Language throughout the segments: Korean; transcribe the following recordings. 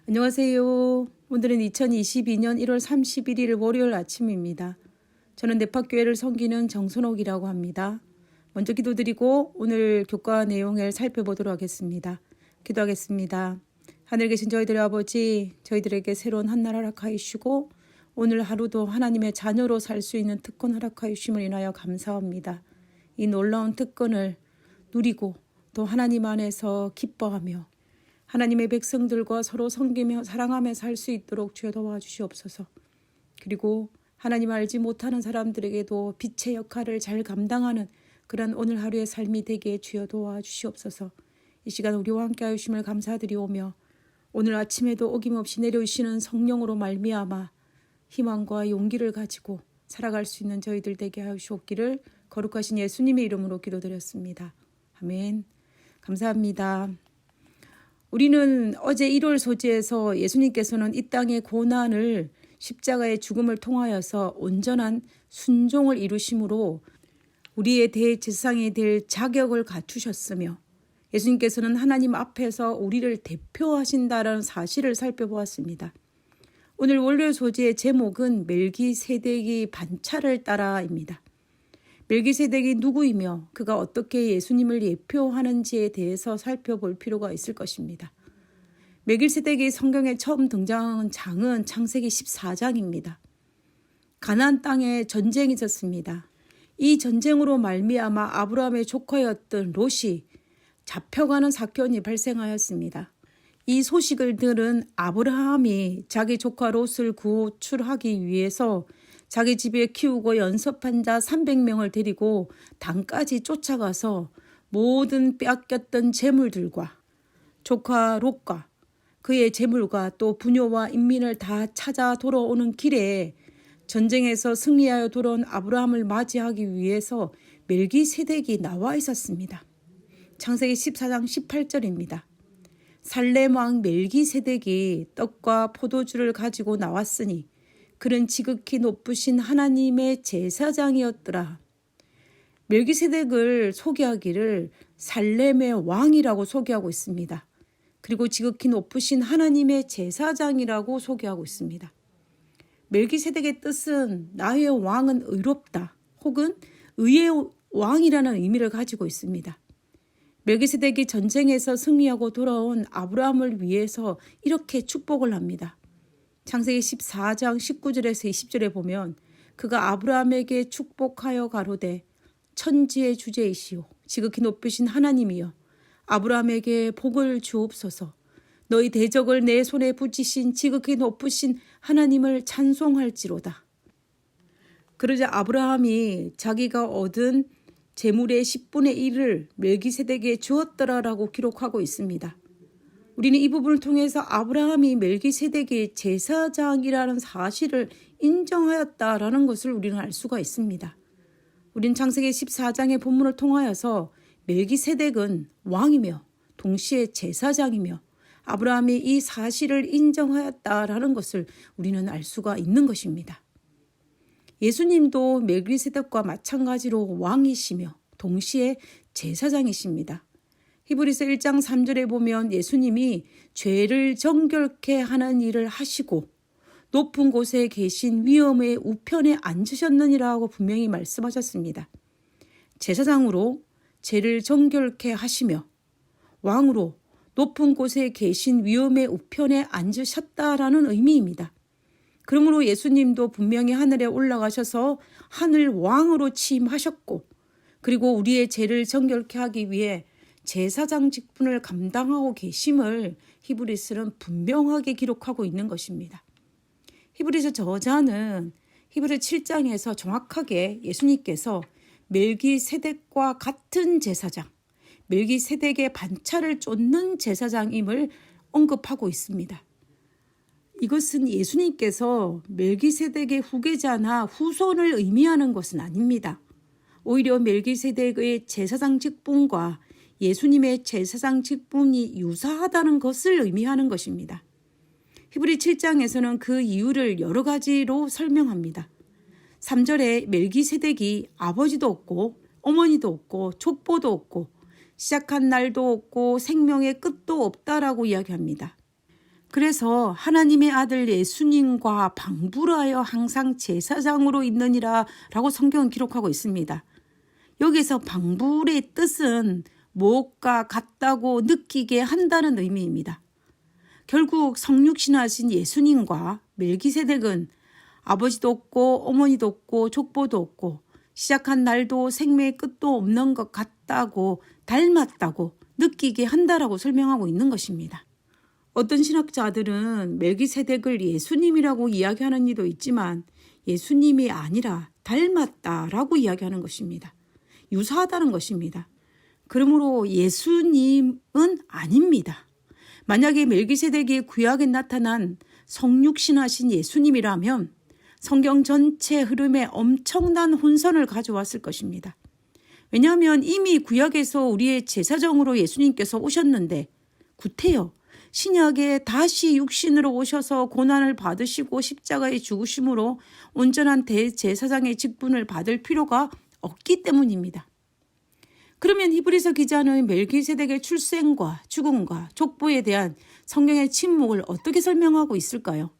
안녕하세요. 오늘은 2022년 1월 31일 월요일 아침입니다. 저는 nep학교회를 섬기는 정선옥이라고 합니다. 먼저 기도드리고 오늘 교과 내용을 살펴보도록 하겠습니다. 기도하겠습니다. 하늘 계신 저희들의 아버지, 저희들에게 새로운 한날 허락하여 주시고 오늘 하루도 하나님의 자녀로 살 수 있는 특권 허락하여 주심을 인하여 감사합니다. 이 놀라운 특권을 누리고 또 하나님 안에서 기뻐하며 하나님의 백성들과 서로 섬기며 사랑하며 살 수 있도록 주여 도와주시옵소서. 그리고 하나님 알지 못하는 사람들에게도 빛의 역할을 잘 감당하는 그런 오늘 하루의 삶이 되게 주여 도와주시옵소서. 이 시간 우리와 함께 하심을 감사드리오며 오늘 아침에도 어김없이 내려오시는 성령으로 말미암아 희망과 용기를 가지고 살아갈 수 있는 저희들 되게 하시옵기를 거룩하신 예수님의 이름으로 기도드렸습니다. 아멘. 감사합니다. 우리는 어제 1월 소지에서 예수님께서는 이 땅의 고난을 십자가의 죽음을 통하여서 온전한 순종을 이루심으로 우리의 대제사장이 될 자격을 갖추셨으며 예수님께서는 하나님 앞에서 우리를 대표하신다라는 사실을 살펴보았습니다. 오늘 월요일 소지의 제목은 멜기세덱이 반차를 따라입니다. 멜기세덱이 누구이며 그가 어떻게 예수님을 예표하는지에 대해서 살펴볼 필요가 있을 것입니다. 멜기세덱이 성경에 처음 등장한 장은 창세기 14장입니다. 가나안 땅에 전쟁이 있었습니다. 이 전쟁으로 말미암아 아브라함의 조카였던 롯이 잡혀가는 사건이 발생하였습니다. 이 소식을 들은 아브라함이 자기 조카 롯을 구출하기 위해서 자기 집에 키우고 연습한 자 300명을 데리고 단까지 쫓아가서 모든 빼앗겼던 재물들과 조카 롯과 그의 재물과 또 부녀와 인민을 다 찾아 돌아오는 길에 전쟁에서 승리하여 돌아온 아브라함을 맞이하기 위해서 멜기세덱이 나와 있었습니다. 창세기 14장 18절입니다. 살렘 왕 멜기세덱이 떡과 포도주를 가지고 나왔으니 그는 지극히 높으신 하나님의 제사장이었더라. 멜기세덱을 소개하기를 살렘의 왕이라고 소개하고 있습니다. 그리고 지극히 높으신 하나님의 제사장이라고 소개하고 있습니다. 멜기세덱의 뜻은 나의 왕은 의롭다 혹은 의의 왕이라는 의미를 가지고 있습니다. 멜기세덱이 전쟁에서 승리하고 돌아온 아브라함을 위해서 이렇게 축복을 합니다. 창세기 14장 19절에서 20절에 보면 그가 아브라함에게 축복하여 가로되 천지의 주제이시오 지극히 높으신 하나님이여 아브라함에게 복을 주옵소서. 너희 대적을 내 손에 붙이신 지극히 높으신 하나님을 찬송할지로다. 그러자 아브라함이 자기가 얻은 재물의 10분의 1을 멜기세덱에게 주었더라라고 기록하고 있습니다. 우리는 이 부분을 통해서 아브라함이 멜기세덱이 제사장이라는 사실을 인정하였다라는 것을 우리는 알 수가 있습니다. 우리는 창세기 14장의 본문을 통하여서 멜기세덱은 왕이며 동시에 제사장이며 아브라함이 이 사실을 인정하였다라는 것을 우리는 알 수가 있는 것입니다. 예수님도 멜기세덱과 마찬가지로 왕이시며 동시에 제사장이십니다. 히브리서 1장 3절에 보면 예수님이 죄를 정결케 하는 일을 하시고 높은 곳에 계신 위엄의 우편에 앉으셨느니라고 분명히 말씀하셨습니다. 제사장으로 죄를 정결케 하시며 왕으로 높은 곳에 계신 위엄의 우편에 앉으셨다라는 의미입니다. 그러므로 예수님도 분명히 하늘에 올라가셔서 하늘 왕으로 취임하셨고 그리고 우리의 죄를 정결케 하기 위해 제사장 직분을 감당하고 계심을 히브리서는 분명하게 기록하고 있는 것입니다. 히브리서 저자는 히브리 7장에서 정확하게 예수님께서 멜기세덱과 같은 제사장, 멜기세덱의 반차를 쫓는 제사장임을 언급하고 있습니다. 이것은 예수님께서 멜기세덱의 후계자나 후손을 의미하는 것은 아닙니다. 오히려 멜기세덱의 제사장 직분과 예수님의 제사장 직분이 유사하다는 것을 의미하는 것입니다. 히브리 7장에서는 그 이유를 여러 가지로 설명합니다. 3절에 멜기세덱이 아버지도 없고 어머니도 없고 족보도 없고 시작한 날도 없고 생명의 끝도 없다라고 이야기합니다. 그래서 하나님의 아들 예수님과 방부를 하여 항상 제사장으로 있느니라 라고 성경은 기록하고 있습니다. 여기서 방불의 뜻은 무엇과 같다고 느끼게 한다는 의미입니다. 결국 성육신하신 예수님과 멜기세덱은 아버지도 없고 어머니도 없고 족보도 없고 시작한 날도 생매의 끝도 없는 것 같다고 닮았다고 느끼게 한다라고 설명하고 있는 것입니다. 어떤 신학자들은 멜기세덱을 예수님이라고 이야기하는 이도 있지만 예수님이 아니라 닮았다라고 이야기하는 것입니다. 유사하다는 것입니다. 그러므로 예수님은 아닙니다. 만약에 멜기세덱이 구약에 나타난 성육신하신 예수님이라면 성경 전체 흐름에 엄청난 혼선을 가져왔을 것입니다. 왜냐하면 이미 구약에서 우리의 제사장으로 예수님께서 오셨는데 구태여 신약에 다시 육신으로 오셔서 고난을 받으시고 십자가에 죽으심으로 온전한 대제사장의 직분을 받을 필요가 없기 때문입니다. 그러면 히브리서 기자는 멜기세덱의 출생과 죽음과 족보에 대한 성경의 침묵을 어떻게 설명하고 있을까요?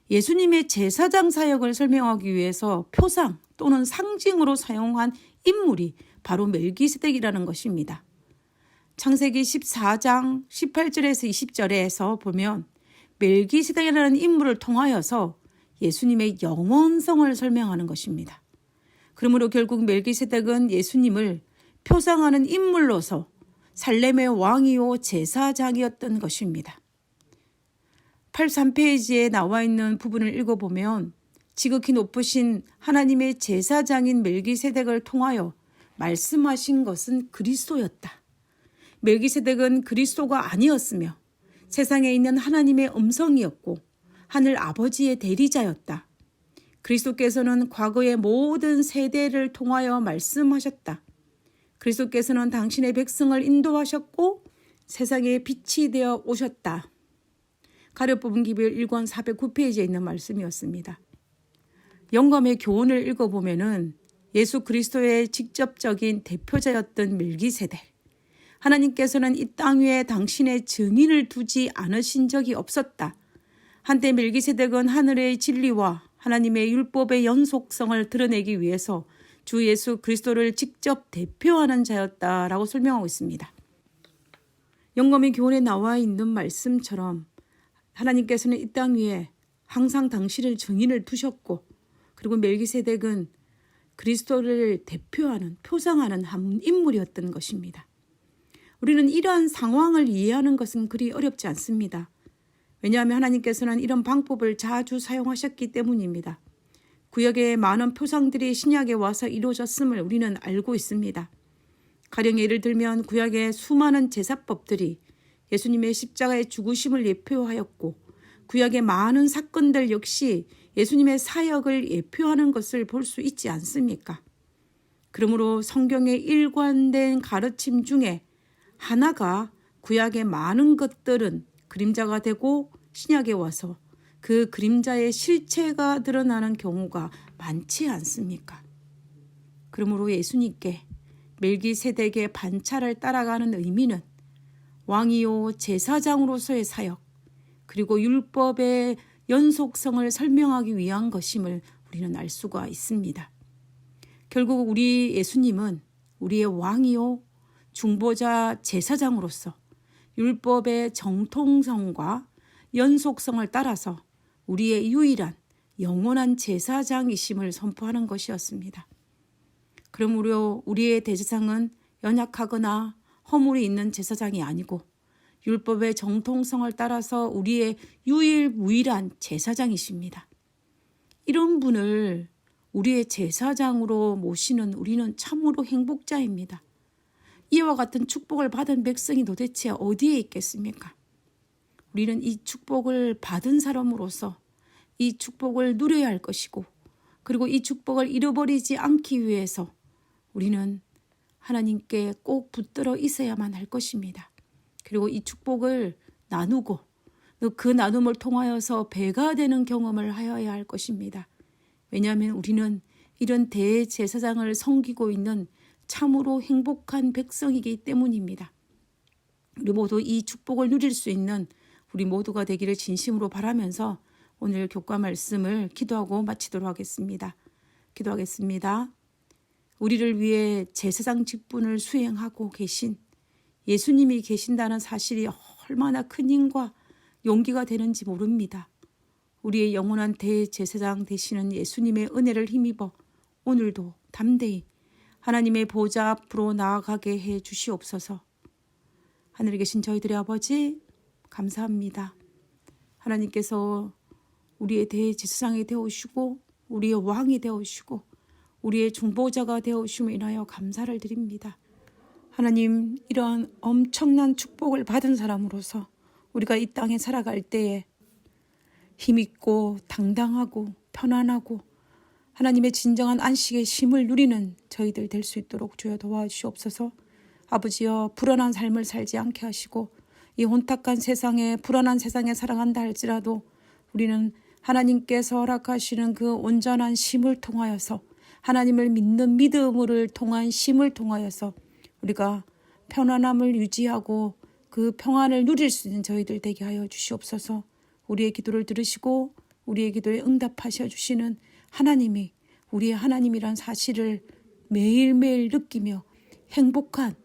예수님의 제사장 사역을 설명하기 위해서 표상 또는 상징으로 사용한 인물이 바로 멜기세덱이라는 것입니다. 창세기 14장 18절에서 20절에서 보면 멜기세덱이라는 인물을 통하여서 예수님의 영원성을 설명하는 것입니다. 그러므로 결국 멜기세덱은 예수님을 표상하는 인물로서 살렘의 왕이요 제사장이었던 것입니다. 83페이지에 나와 있는 부분을 읽어보면 지극히 높으신 하나님의 제사장인 멜기세덱을 통하여 말씀하신 것은 그리스도였다. 멜기세덱은 그리스도가 아니었으며 세상에 있는 하나님의 음성이었고 하늘 아버지의 대리자였다. 그리스도께서는 과거의 모든 세대를 통하여 말씀하셨다. 그리스도께서는 당신의 백성을 인도하셨고 세상에 빛이 되어 오셨다. 가려 뽑은 기별 1권 409페이지에 있는 말씀이었습니다. 영감의 교훈을 읽어보면 예수 그리스도의 직접적인 대표자였던 멜기세덱. 하나님께서는 이 땅 위에 당신의 증인을 두지 않으신 적이 없었다. 한때 멜기세덱은 하늘의 진리와 하나님의 율법의 연속성을 드러내기 위해서 주 예수 그리스도를 직접 대표하는 자였다라고 설명하고 있습니다. 영감의 교훈에 나와 있는 말씀처럼 하나님께서는 이 땅 위에 항상 당신을 증인을 두셨고 그리고 멜기세덱은 그리스도를 대표하는 표상하는 한 인물이었던 것입니다. 우리는 이러한 상황을 이해하는 것은 그리 어렵지 않습니다. 왜냐하면 하나님께서는 이런 방법을 자주 사용하셨기 때문입니다. 구약의 많은 표상들이 신약에 와서 이루어졌음을 우리는 알고 있습니다. 가령 예를 들면 구약의 수많은 제사법들이 예수님의 십자가의 죽으심을 예표하였고 구약의 많은 사건들 역시 예수님의 사역을 예표하는 것을 볼 수 있지 않습니까? 그러므로 성경의 일관된 가르침 중에 하나가 구약의 많은 것들은 그림자가 되고 신약에 와서 그 그림자의 실체가 드러나는 경우가 많지 않습니까? 그러므로 예수님께 멜기세덱의 반차를 따라가는 의미는 왕이요 제사장으로서의 사역 그리고 율법의 연속성을 설명하기 위한 것임을 우리는 알 수가 있습니다. 결국 우리 예수님은 우리의 왕이요 중보자 제사장으로서 율법의 정통성과 연속성을 따라서 우리의 유일한 영원한 제사장이심을 선포하는 것이었습니다. 그러므로 우리의 대제사장은 연약하거나 허물이 있는 제사장이 아니고 율법의 정통성을 따라서 우리의 유일무이한 제사장이십니다. 이런 분을 우리의 제사장으로 모시는 우리는 참으로 행복자입니다. 이와 같은 축복을 받은 백성이 도대체 어디에 있겠습니까? 우리는 이 축복을 받은 사람으로서 이 축복을 누려야 할 것이고 그리고 이 축복을 잃어버리지 않기 위해서 우리는 하나님께 꼭 붙들어 있어야만 할 것입니다. 그리고 이 축복을 나누고 그 나눔을 통하여서 배가 되는 경험을 하여야 할 것입니다. 왜냐하면 우리는 이런 대제사장을 섬기고 있는 참으로 행복한 백성이기 때문입니다. 우리 모두 이 축복을 누릴 수 있는 우리 모두가 되기를 진심으로 바라면서 오늘 교과 말씀을 기도하고 마치도록 하겠습니다. 기도하겠습니다. 우리를 위해 제사장 직분을 수행하고 계신 예수님이 계신다는 사실이 얼마나 큰 힘과 용기가 되는지 모릅니다. 우리의 영원한 대제사장 되시는 예수님의 은혜를 힘입어 오늘도 담대히 하나님의 보좌 앞으로 나아가게 해 주시옵소서. 하늘에 계신 저희들의 아버지 감사합니다. 하나님께서 우리의 대제사장이 되어주시고 우리의 왕이 되어주시고 우리의 중보자가 되어주심을 인하여 감사를 드립니다. 하나님, 이러한 엄청난 축복을 받은 사람으로서 우리가 이 땅에 살아갈 때에 힘있고 당당하고 편안하고 하나님의 진정한 안식의 쉼을 누리는 저희들 될 수 있도록 주여 도와주시옵소서. 아버지여, 불안한 삶을 살지 않게 하시고 이 혼탁한 세상에, 불안한 세상에 살아간다 할지라도 우리는 하나님께서 허락하시는 그 온전한 쉼을 통하여서, 하나님을 믿는 믿음을 통한 쉼을 통하여서 우리가 편안함을 유지하고 그 평안을 누릴 수 있는 저희들 되게 하여 주시옵소서. 우리의 기도를 들으시고 우리의 기도에 응답하셔 주시는 하나님이 우리의 하나님이란 사실을 매일매일 느끼며 행복한,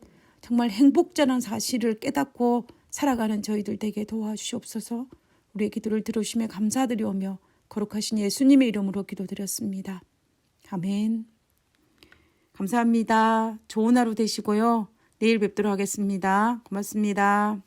정말 행복자라는 사실을 깨닫고 살아가는 저희들 되게 도와주시옵소서. 우리의 기도를 들으심에 감사드리오며 거룩하신 예수님의 이름으로 기도드렸습니다. 아멘. 감사합니다. 좋은 하루 되시고요. 내일 뵙도록 하겠습니다. 고맙습니다.